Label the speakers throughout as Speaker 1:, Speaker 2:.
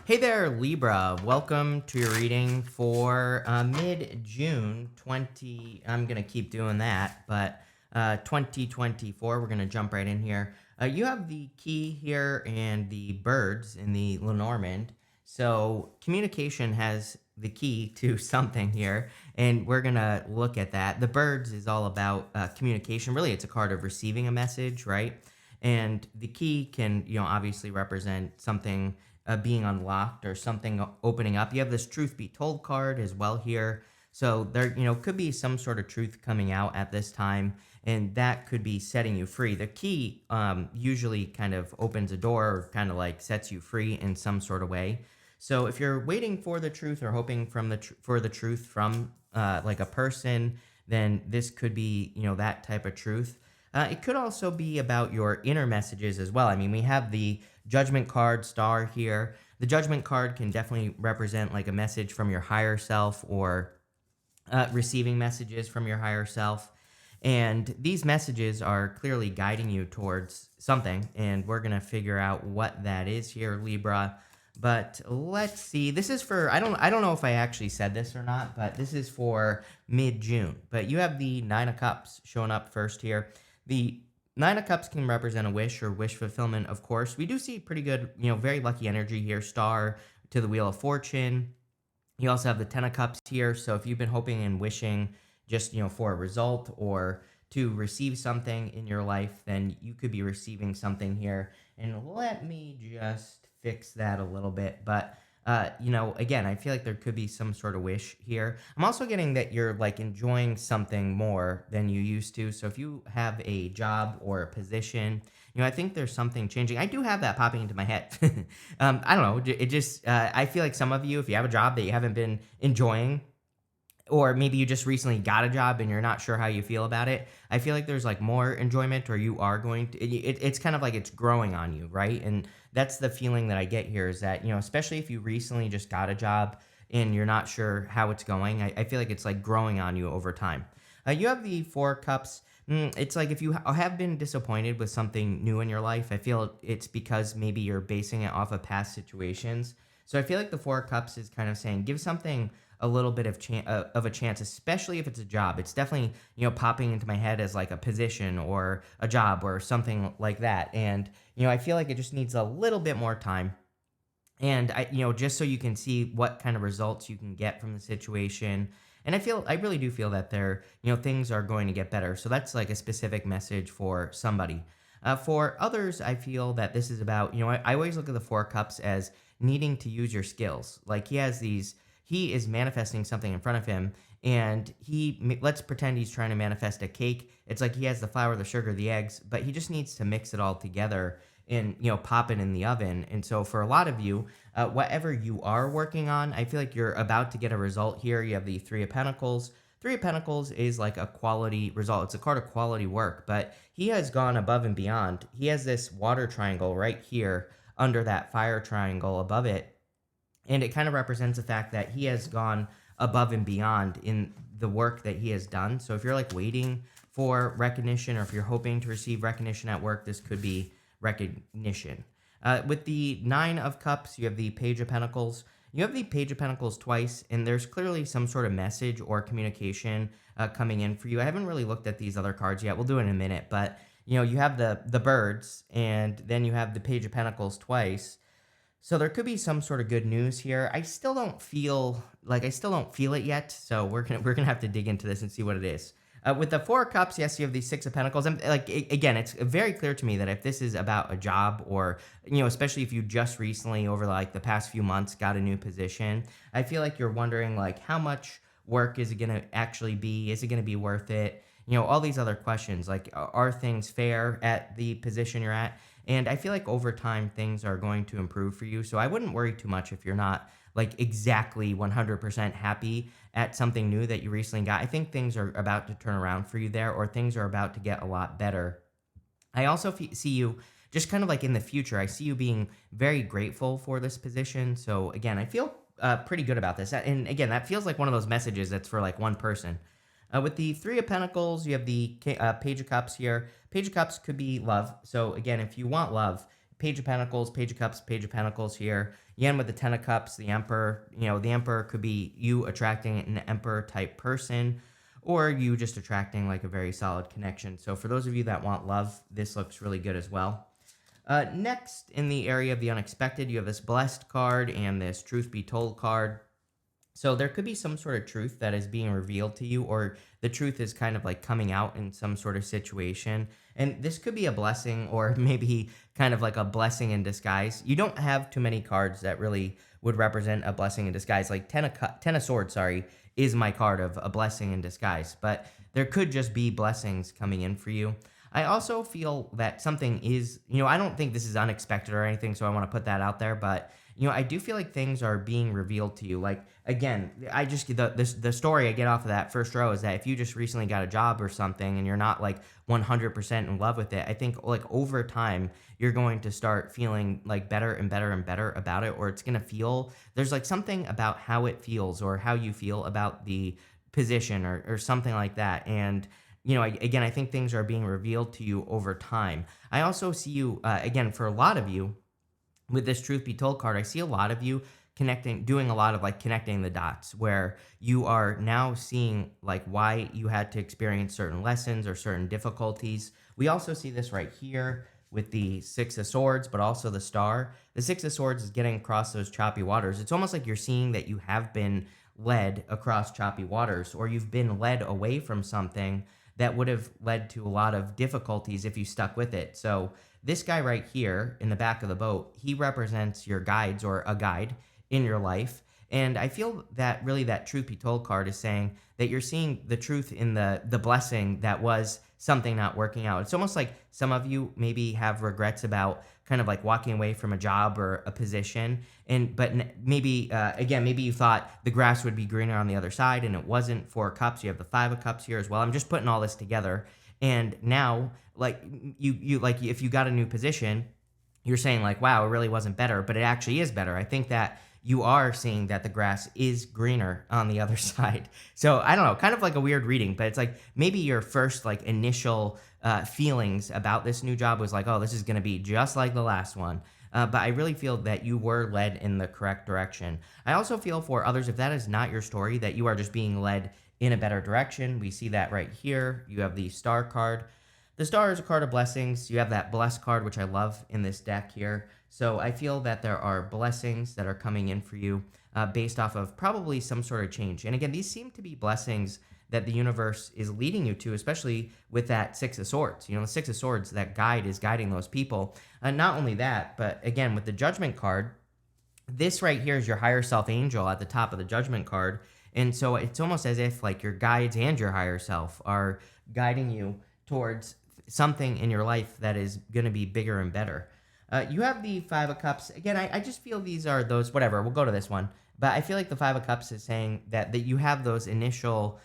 Speaker 1: Hey there, Libra. Welcome to your reading for mid-June 20. I'm going to keep doing that, but 2024, we're going to jump right in here. You have the key here and the birds in the Lenormand. So communication has the key to something here, and we're going to look at that. The birds is all about communication. Really, it's a card of receiving a message, right? And the key can, obviously represent something being unlocked or something opening up. You have this truth be told card as well here. So there, could be some sort of truth coming out at this time, and that could be setting you free. The key usually kind of opens a door or kind of like sets you free in some sort of way. So if you're waiting for the truth or hoping for the truth from like a person, then this could be that type of truth. It could also be about your inner messages as well. I mean, we have the Judgment card star here. The Judgment card can definitely represent like a message from your higher self or receiving messages from your higher self. And these messages are clearly guiding you towards something. And we're going to figure out what that is here, Libra. But let's see. This is for I don't know if I actually said this or not, but this is for mid-June. But you have the 9 of Cups showing up first here. The 9 of Cups can represent a wish or wish fulfillment, of course. We do see pretty good, very lucky energy here. Star to the Wheel of Fortune. You also have the 10 of Cups here. So if you've been hoping and wishing just, for a result or to receive something in your life, then you could be receiving something here. And let me just fix that a little bit. But again, I feel like there could be some sort of wish here. I'm also getting that you're like enjoying something more than you used to. So if you have a job or a position, I think there's something changing. I do have that popping into my head. I don't know. It just, I feel like some of you, if you have a job that you haven't been enjoying, or maybe you just recently got a job and you're not sure how you feel about it, I feel like there's like more enjoyment, or you are going to it's kind of like it's growing on you, right? And that's the feeling that I get here, is that especially if you recently just got a job and you're not sure how it's going, I feel like it's like growing on you over time. You have the 4 cups. It's like if you have been disappointed with something new in your life, I feel it's because maybe you're basing it off of past situations. So I feel like the 4 cups is kind of saying give something a little bit of a chance, especially if it's a job. It's definitely popping into my head as like a position or a job or something like that. And I feel like it just needs a little bit more time. And just so you can see what kind of results you can get from the situation. And I really do feel that things are going to get better. So that's like a specific message for somebody. For others, I feel that this is about, I always look at the 4 cups as needing to use your skills. Like he is manifesting something in front of him, and let's pretend he's trying to manifest a cake. It's like he has the flour, the sugar, the eggs, but he just needs to mix it all together and pop it in the oven. And so for a lot of you, whatever you are working on, I feel like you're about to get a result here. You have the 3 of Pentacles. 3 of Pentacles is like a quality result. It's a card of quality work, but he has gone above and beyond. He has this water triangle right here under that fire triangle above it, and it kind of represents the fact that he has gone above and beyond in the work that he has done. So if you're like waiting for recognition, or if you're hoping to receive recognition at work, this could be recognition. With the 9 of Cups, you have the Page of Pentacles. You have the Page of Pentacles twice, and there's clearly some sort of message or communication coming in for you. I haven't really looked at these other cards yet. We'll do it in a minute. But, you have the birds, and then you have the Page of Pentacles twice. So there could be some sort of good news here. I still don't feel it yet. So we're gonna have to dig into this and see what it is. With the 4 cups, yes, you have the 6 of Pentacles. And like again, it's very clear to me that if this is about a job, or especially if you just recently over like the past few months got a new position, I feel like you're wondering like how much work is it gonna actually be? Is it gonna be worth it? All these other questions, like are things fair at the position you're at? And I feel like over time, things are going to improve for you. So I wouldn't worry too much if you're not like exactly 100% happy at something new that you recently got. I think things are about to turn around for you there, or things are about to get a lot better. I also see you just kind of like in the future. I see you being very grateful for this position. So again, I feel pretty good about this. And again, that feels like one of those messages that's for like one person. With the 3 of Pentacles, you have the Page of Cups here. Page of Cups could be love. So again, if you want love, Page of Pentacles, Page of Cups, Page of Pentacles here. Again, with the Ten of Cups, the Emperor, the Emperor could be you attracting an Emperor type person, or you just attracting like a very solid connection. So for those of you that want love, this looks really good as well. Next, in the area of the unexpected, you have this Blessed card and this Truth Be Told card. So there could be some sort of truth that is being revealed to you, or the truth is kind of like coming out in some sort of situation. And this could be a blessing, or maybe kind of like a blessing in disguise. You don't have too many cards that really would represent a blessing in disguise. Like Ten of Swords, sorry, is my card of a blessing in disguise. But there could just be blessings coming in for you. I also feel that something is, I don't think this is unexpected or anything, so I want to put that out there, but I do feel like things are being revealed to you. Like, again, I just the story I get off of that first row is that if you just recently got a job or something and you're not like 100% in love with it, I think like over time you're going to start feeling like better and better and better about it, or it's going to feel there's like something about how it feels or how you feel about the position or something like that. And again, I think things are being revealed to you over time. I also see you, again, for a lot of you, with this Truth Be Told card, I see a lot of you doing a lot of like connecting the dots, where you are now seeing like why you had to experience certain lessons or certain difficulties. We also see this right here with the Six of Swords, but also the Star. The Six of Swords is getting across those choppy waters. It's almost like you're seeing that you have been led across choppy waters, or you've been led away from something that would have led to a lot of difficulties if you stuck with it. So this guy right here in the back of the boat, he represents your guides or a guide in your life. And I feel that really that Truth Be Told card is saying that you're seeing the truth in the blessing that was something not working out. It's almost like some of you maybe have regrets about kind of like walking away from a job or a position. But maybe, again, maybe you thought the grass would be greener on the other side and it wasn't. Four of Cups, you have the Five of Cups here as well. I'm just putting all this together. And now, like you like if you got a new position, you're saying like, wow, it really wasn't better, but it actually is better. I think that you are seeing that the grass is greener on the other side. So I don't know, kind of like a weird reading, but it's like maybe your first like initial feelings about this new job was like, oh, this is going to be just like the last one. But I really feel that you were led in the correct direction. I also feel for others, if that is not your story, that you are just being led in a better direction. We see that right here. You have the Star card. The Star is a card of blessings. You have that Blessed card, which I love in this deck here. So I feel that there are blessings that are coming in for you based off of probably some sort of change. And again, these seem to be blessings that the universe is leading you to, especially with that Six of Swords. The Six of Swords, that guide is guiding those people. Not only that, but again, with the Judgment card, this right here is your higher self angel at the top of the Judgment card. And so it's almost as if like your guides and your higher self are guiding you towards something in your life that is going to be bigger and better. You have the Five of Cups. Again, I just feel these are those, whatever, we'll go to this one. But I feel like the Five of Cups is saying that you have those initial,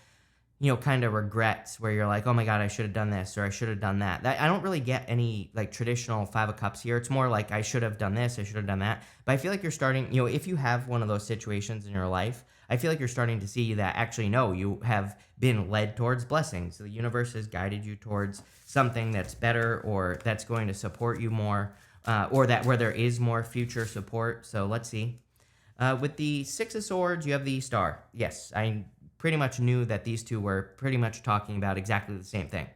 Speaker 1: kind of regrets where you're like, oh my God, I should have done this or I should have done that. I don't really get any like traditional Five of Cups here. It's more like I should have done this, I should have done that. But I feel like you're starting, if you have one of those situations in your life, I feel like you're starting to see that actually, no, you have been led towards blessings. So the universe has guided you towards something that's better or that's going to support you more. Or that where there is more future support. So let's see. With the Six of Swords, you have the Star. Yes, I pretty much knew that these two were pretty much talking about exactly the same thing.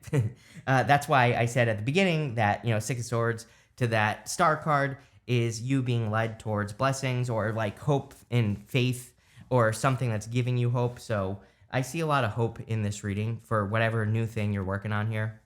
Speaker 1: That's why I said at the beginning that, Six of Swords to that Star card is you being led towards blessings or like hope and faith or something that's giving you hope. So I see a lot of hope in this reading for whatever new thing you're working on here.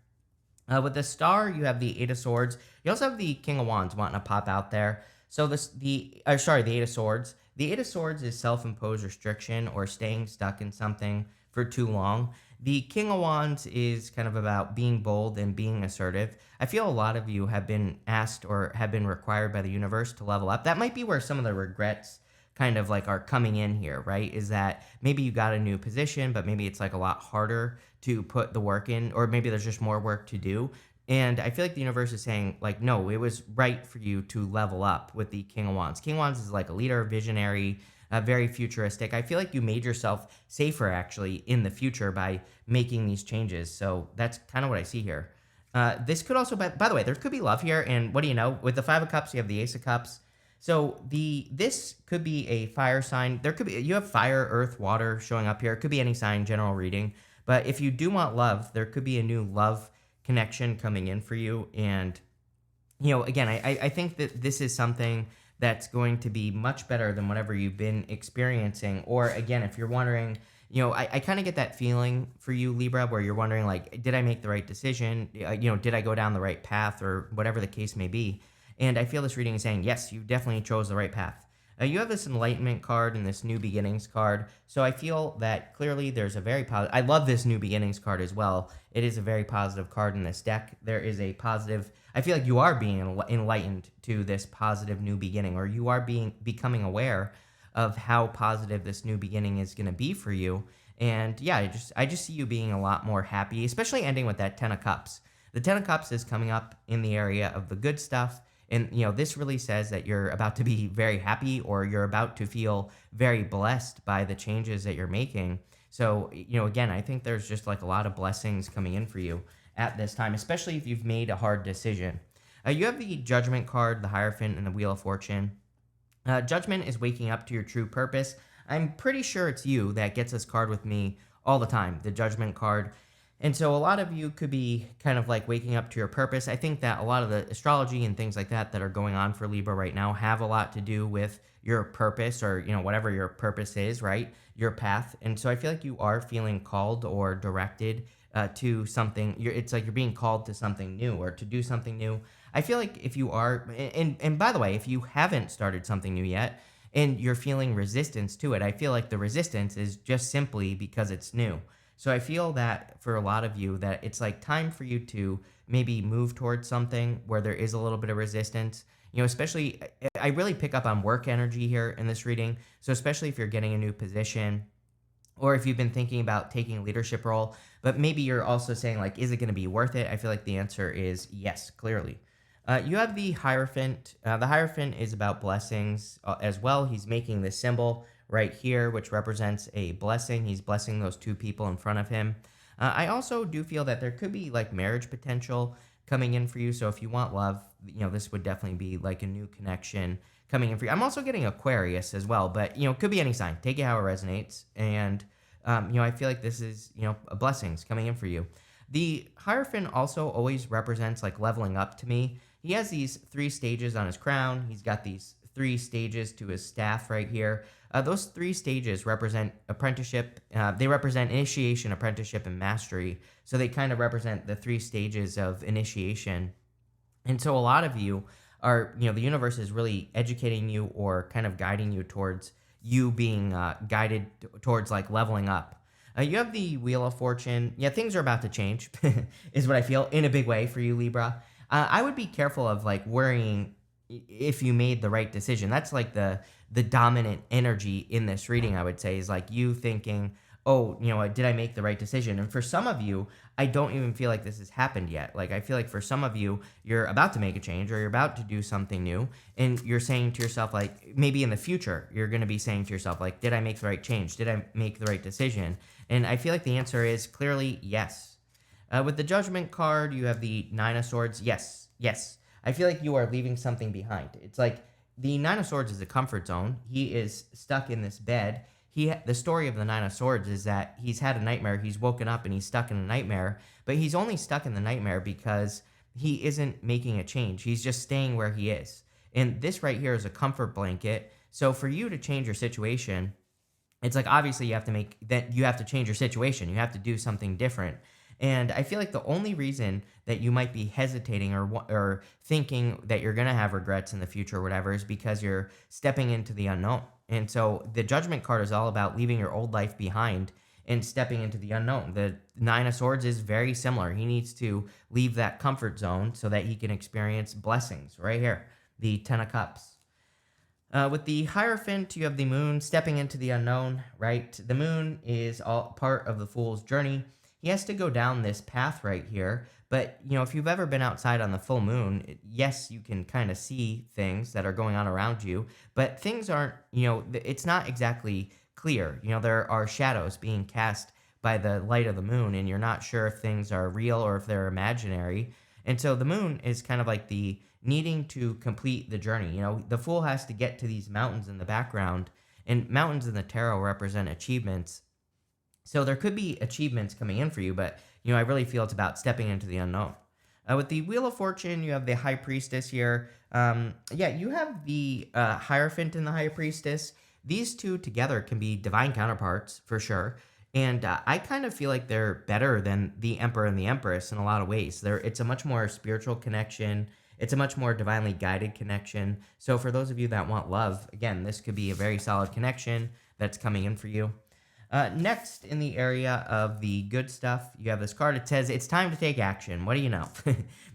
Speaker 1: With the Star, you have the Eight of Swords. You also have the King of Wands wanting to pop out there. So the Eight of Swords. The Eight of Swords is self-imposed restriction or staying stuck in something for too long. The King of Wands is kind of about being bold and being assertive. I feel a lot of you have been asked or have been required by the universe to level up. That might be where some of the regrets kind of like are coming in here, right? Is that maybe you got a new position, but maybe it's like a lot harder to put the work in, or maybe there's just more work to do. And I feel like the universe is saying like, no, it was right for you to level up with the King of Wands. King of Wands is like a leader, visionary, very futuristic. I feel like you made yourself safer actually in the future by making these changes. So that's kind of what I see here. This could also, by the way, there could be love here. And what do you know? With the Five of Cups, you have the Ace of Cups. So this could be a fire sign. There could be you have fire, earth, water showing up here. It could be any sign, general reading. But if you do want love, there could be a new love connection coming in for you. And again, I think that this is something that's going to be much better than whatever you've been experiencing. Or again, if you're wondering, I kind of get that feeling for you, Libra, where you're wondering, like, did I make the right decision? Did I go down the right path or whatever the case may be? And I feel this reading is saying, yes, you definitely chose the right path. You have this enlightenment card and this new beginnings card. So I feel that clearly there's a very positive. I love this new beginnings card as well. It is a very positive card in this deck. There is a positive. I feel like you are being enlightened to this positive new beginning, or you are becoming aware of how positive this new beginning is going to be for you. And yeah, I just see you being a lot more happy, especially ending with that 10 of cups. The 10 of cups is coming up in the area of the good stuff. And this really says that you're about to be very happy, or you're about to feel very blessed by the changes that you're making. So, again, I think there's just like a lot of blessings coming in for you at this time, especially if you've made a hard decision. You have the Judgment card, the Hierophant, and the Wheel of Fortune. Judgment is waking up to your true purpose. I'm pretty sure it's you that gets this card with me all the time, the Judgment card. And so a lot of you could be kind of like waking up to your purpose. I think that a lot of the astrology and things like that are going on for Libra right now have a lot to do with your purpose, or, whatever your purpose is, right? Your path. And so I feel like you are feeling called or directed to something. It's like you're being called to something new, or to do something new. I feel like if you are, and by the way, if you haven't started something new yet and you're feeling resistance to it, I feel like the resistance is just simply because it's new. So I feel that for a lot of you, that it's like time for you to maybe move towards something where there is a little bit of resistance. Especially I really pick up on work energy here in this reading. So especially if you're getting a new position, or if you've been thinking about taking a leadership role, but maybe you're also saying, like, is it going to be worth it? I feel like the answer is yes, clearly. You have the Hierophant. The Hierophant is about blessings as well. He's making this symbol right here, which represents a blessing. He's blessing those two people in front of him. I also do feel that there could be like marriage potential coming in for you. So if you want love, this would definitely be like a new connection coming in for you. I'm also getting Aquarius as well, but it could be any sign. Take it how it resonates. And I feel like this is blessings coming in for you. The Hierophant also always represents like leveling up to me. He has these 3 stages on his crown. He's got these 3 stages to his staff right here. Those 3 stages represent apprenticeship. They represent initiation, apprenticeship, and mastery. So they kind of represent the 3 stages of initiation. And so a lot of you are, the universe is really educating you or kind of guiding you towards you being guided towards like leveling up. You have the Wheel of Fortune. Yeah, things are about to change, is what I feel, in a big way for you, Libra. I would be careful of like worrying if you made the right decision. That's like the dominant energy in this reading, I would say, is like you thinking, oh, did I make the right decision? And for some of you, I don't even feel like this has happened yet. Like, I feel like for some of you, you're about to make a change, or you're about to do something new, and you're saying to yourself, like, maybe in the future, you're going to be saying to yourself, like, did I make the right change? Did I make the right decision? And I feel like the answer is clearly yes. With the Judgment card, you have the Nine of Swords. Yes, yes. I feel like you are leaving something behind. It's like the Nine of Swords is a comfort zone. He is stuck in this bed. The story of the Nine of Swords is that he's had a nightmare. He's woken up and he's stuck in a nightmare, but he's only stuck in the nightmare because he isn't making a change. He's just staying where he is. And this right here is a comfort blanket. So for you to change your situation, it's like obviously you have to change your situation. You have to do something different. And I feel like the only reason that you might be hesitating or thinking that you're going to have regrets in the future or whatever is because you're stepping into the unknown. And so the Judgment card is all about leaving your old life behind and stepping into the unknown. The Nine of Swords is very similar. He needs to leave that comfort zone so that he can experience blessings right here, the Ten of Cups. With the Hierophant, you have the Moon stepping into the unknown, right? The Moon is all part of the Fool's journey. He has to go down this path right here. But, if you've ever been outside on the full moon, yes, you can kind of see things that are going on around you, but things aren't, it's not exactly clear. There are shadows being cast by the light of the moon, and you're not sure if things are real or if they're imaginary. And so the moon is kind of like the needing to complete the journey. The fool has to get to these mountains in the background, and mountains in the tarot represent achievements. So there could be achievements coming in for you, but I really feel it's about stepping into the unknown. With the Wheel of Fortune, you have the High Priestess here. Yeah, you have the Hierophant and the High Priestess. These two together can be divine counterparts for sure. And I kind of feel like they're better than the Emperor and the Empress in a lot of ways. It's a much more spiritual connection. It's a much more divinely guided connection. So for those of you that want love, again, this could be a very solid connection that's coming in for you. Next, in the area of the good stuff, you have this card. It says, it's time to take action. What do you know?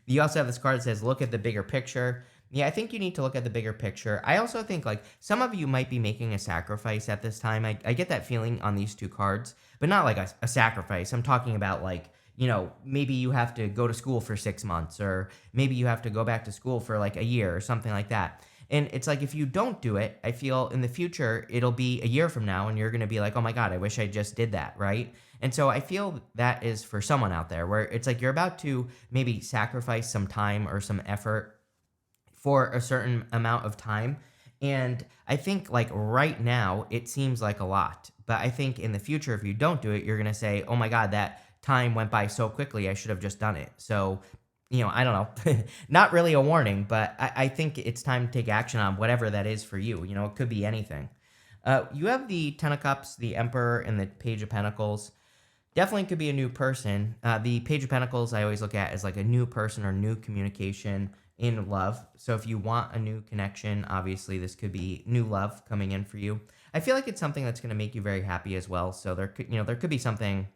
Speaker 1: You also have this card that says, look at the bigger picture. Yeah, I think you need to look at the bigger picture. I also think, like, some of you might be making a sacrifice at this time. I get that feeling on these two cards, but not like a sacrifice. I'm talking about, like, maybe you have to go to school for 6 months, or maybe you have to go back to school for like a year or something like that. And it's like, if you don't do it, I feel in the future, it'll be a year from now and you're going to be like, oh my God, I wish I just did that. Right. And so I feel that is for someone out there where it's like you're about to maybe sacrifice some time or some effort for a certain amount of time. And I think, like, right now, it seems like a lot. But I think in the future, if you don't do it, you're going to say, oh my God, that time went by so quickly. I should have just done it. So I don't know, not really a warning, but I think it's time to take action on whatever that is for you. It could be anything. You have the Ten of Cups, the Emperor, and the Page of Pentacles. Definitely could be a new person. The Page of Pentacles I always look at as like a new person or new communication in love. So if you want a new connection, obviously this could be new love coming in for you. I feel like it's something that's going to make you very happy as well. So there could be something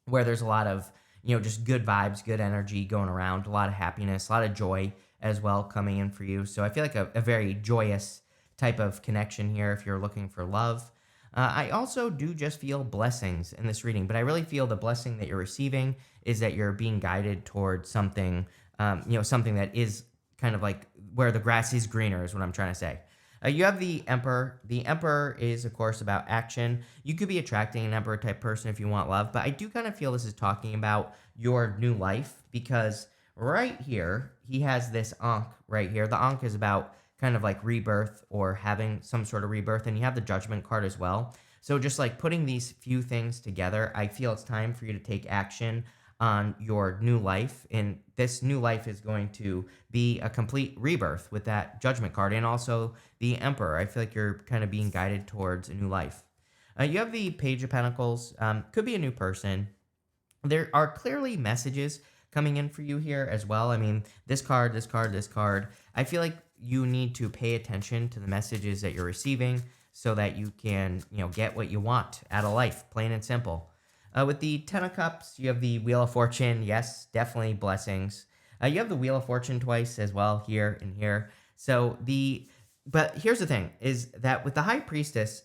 Speaker 1: where there's a lot of just good vibes, good energy going around, a lot of happiness, a lot of joy as well coming in for you. So I feel like a very joyous type of connection here if you're looking for love. I also do just feel blessings in this reading, but I really feel the blessing that you're receiving is that you're being guided towards something, something that is kind of like where the grass is greener is what I'm trying to say. You have the Emperor. The Emperor is, of course, about action. You could be attracting an Emperor type person if you want love, but I do kind of feel this is talking about your new life because right here, he has this Ankh right here. The Ankh is about kind of like rebirth or having some sort of rebirth, and you have the Judgment card as well. So just like putting these few things together, I feel it's time for you to take action on your new life, and this new life is going to be a complete rebirth with that Judgment card and also the Emperor. I feel like you're kind of being guided towards a new life. You have the Page of Pentacles. Could be a new person. There are clearly messages coming in for you here as well. I mean, this card, this card, this card. I feel like you need to pay attention to the messages that you're receiving so that you can, get what you want out of life, plain and simple. With the Ten of Cups, you have the Wheel of Fortune. Yes, definitely blessings. You have the Wheel of Fortune twice as well, here and here. But here's the thing, is that with the High Priestess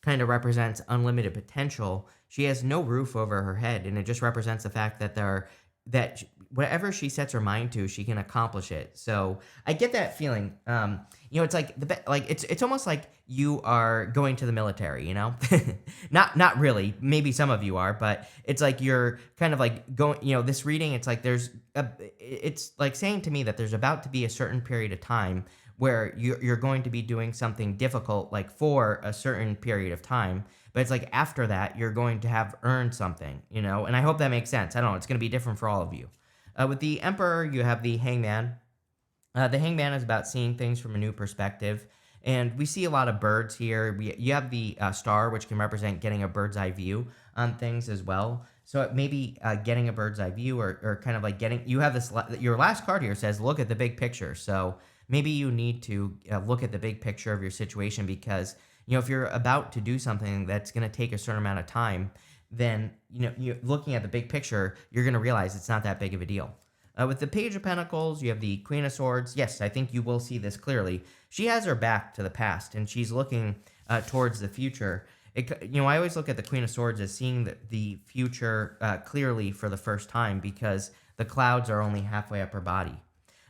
Speaker 1: kind of represents unlimited potential. She has no roof over her head, and it just represents the fact that whatever she sets her mind to, she can accomplish it. So I get that feeling. It's like it's almost like you are going to the military. Not really. Maybe some of you are, but it's like you're kind of like going. This reading, it's like it's like saying to me that there's about to be a certain period of time where you're going to be doing something difficult, like for a certain period of time. But it's like after that, you're going to have earned something, and I hope that makes sense. I don't know. It's going to be different for all of you. With the Emperor, you have the Hangman. The Hangman is about seeing things from a new perspective. And we see a lot of birds here. You have the Star, which can represent getting a bird's eye view on things as well. So maybe getting a bird's eye view or kind of like you have this, your last card here says, look at the big picture. So maybe you need to look at the big picture of your situation because, if you're about to do something that's going to take a certain amount of time, then, you're looking at the big picture, you're going to realize it's not that big of a deal. With the Page of Pentacles, you have the Queen of Swords. Yes, I think you will see this clearly. She has her back to the past, and she's looking towards the future. I always look at the Queen of Swords as seeing the future clearly for the first time because the clouds are only halfway up her body.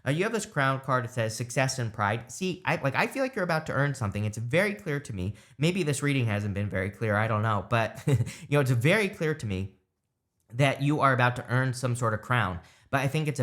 Speaker 1: You have this Crown card. It says success and pride. See, I feel like you're about to earn something. It's very clear to me. Maybe this reading hasn't been very clear. I don't know. But, it's very clear to me that you are about to earn some sort of crown. but I think it's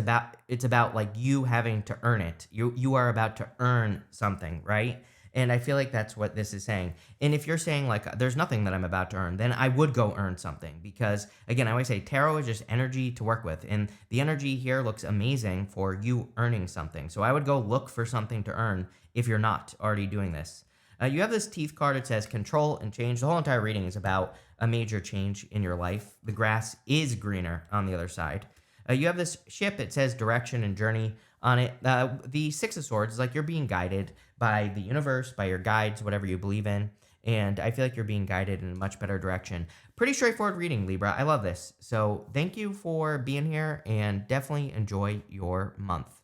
Speaker 1: about like you having to earn it. You are about to earn something, right? And I feel like that's what this is saying. And if you're saying like there's nothing that I'm about to earn, then I would go earn something because again, I always say tarot is just energy to work with, and the energy here looks amazing for you earning something. So I would go look for something to earn if you're not already doing this. You have this teeth card. It says control and change. The whole entire reading is about a major change in your life. The grass is greener on the other side. You have this ship. It says direction and journey on it. The Six of Swords is like you're being guided by the universe, by your guides, whatever you believe in. And I feel like you're being guided in a much better direction. Pretty straightforward reading, Libra. I love this. So thank you for being here and definitely enjoy your month.